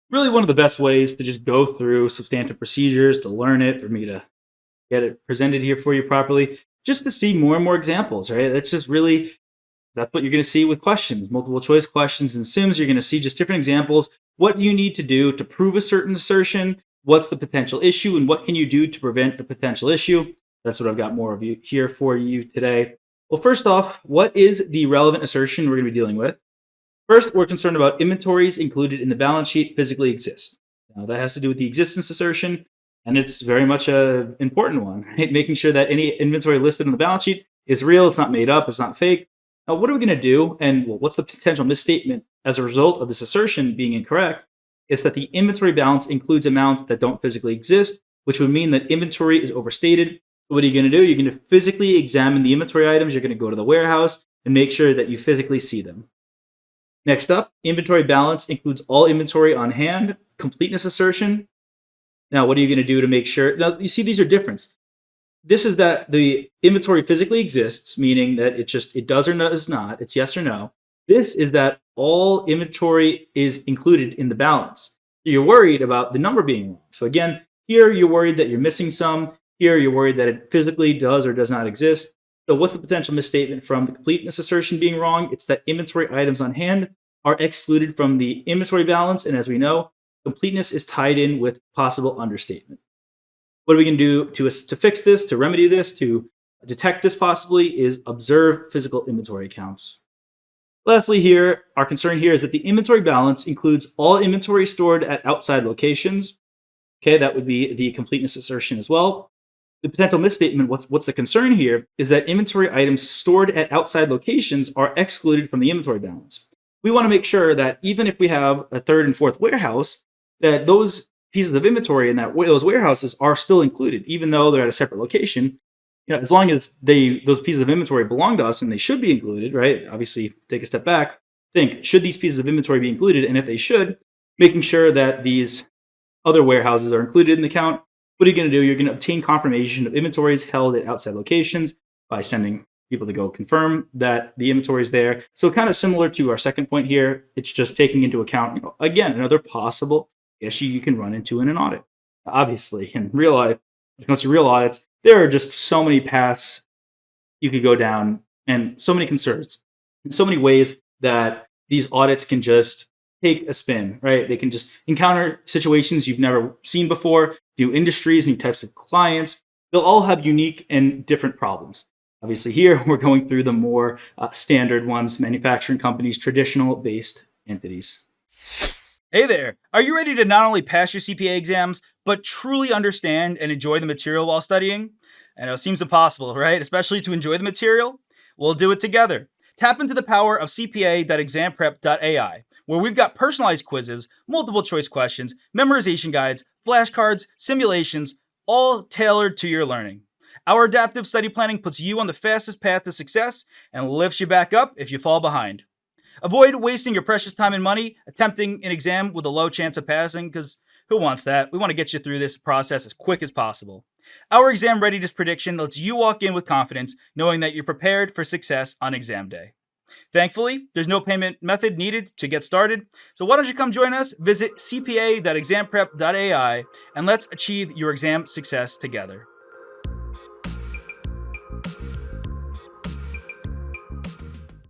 really one of the best ways to just go through substantive procedures, to learn it, for me to get it presented here for you properly, just to see more and more examples, right? That's what you're going to see with questions, multiple choice questions and sims. You're going to see just different examples. What do you need to do to prove a certain assertion? What's the potential issue, and what can you do to prevent the potential issue? That's what I've got more of you here for you today. Well, first off, what is the relevant assertion we're going to be dealing with? First, we're concerned about inventories included in the balance sheet physically exist. Now, that has to do with the existence assertion, and it's very much an important one, right? Making sure that any inventory listed on the balance sheet is real, it's not made up, it's not fake. Now, what are we going to do, and what's the potential misstatement as a result of this assertion being incorrect? Is that the inventory balance includes amounts that don't physically exist, which would mean that inventory is overstated. So what are you going to do? You're going to physically examine the inventory items. You're going to go to the warehouse and make sure that you physically see them. Next up, inventory balance includes all inventory on hand. Completeness assertion. Now, what are you going to do to make sure? Now, you see, these are different. This is that the inventory physically exists, meaning that it does or does not. It's yes or no. This is that all inventory is included in the balance. So you're worried about the number being wrong. So again, here you're worried that you're missing some. Here you're worried that it physically does or does not exist. So what's the potential misstatement from the completeness assertion being wrong? It's that inventory items on hand are excluded from the inventory balance. And as we know, completeness is tied in with possible understatement. What are we going to do to fix this, to remedy this, to detect this possibly, is observe physical inventory accounts. Lastly here, our concern here is that the inventory balance includes all inventory stored at outside locations. Okay, that would be the completeness assertion as well. The potential misstatement, what's the concern here, is that inventory items stored at outside locations are excluded from the inventory balance. We want to make sure that even if we have a third and fourth warehouse, that those pieces of inventory in those warehouses are still included, even though they're at a separate location. As long as those pieces of inventory belong to us, and they should be included, right? Obviously, take a step back, think, should these pieces of inventory be included? And if they should, making sure that these other warehouses are included in the count. What are you going to do? You're going to obtain confirmation of inventories held at outside locations by sending people to go confirm that the inventory is there. So kind of similar to our second point here, it's just taking into account, again, another possible issue you can run into in an audit. Obviously, in real life, when it comes to real audits, there are just so many paths you could go down and so many concerns and so many ways that these audits can just take a spin, right? They can just encounter situations you've never seen before, new industries, new types of clients. They'll all have unique and different problems. Obviously here, we're going through the more standard ones, manufacturing companies, traditional based entities. Hey there! Are you ready to not only pass your CPA exams, but truly understand and enjoy the material while studying? I know it seems impossible, right? Especially to enjoy the material? We'll do it together. Tap into the power of CPA.examprep.ai, where we've got personalized quizzes, multiple choice questions, memorization guides, flashcards, simulations, all tailored to your learning. Our adaptive study planning puts you on the fastest path to success and lifts you back up if you fall behind. Avoid wasting your precious time and money attempting an exam with a low chance of passing, because who wants that? We want to get you through this process as quick as possible. Our exam readiness prediction lets you walk in with confidence, knowing that you're prepared for success on exam day. Thankfully, there's no payment method needed to get started, so why don't you come join us? Visit cpa.examprep.ai and let's achieve your exam success together.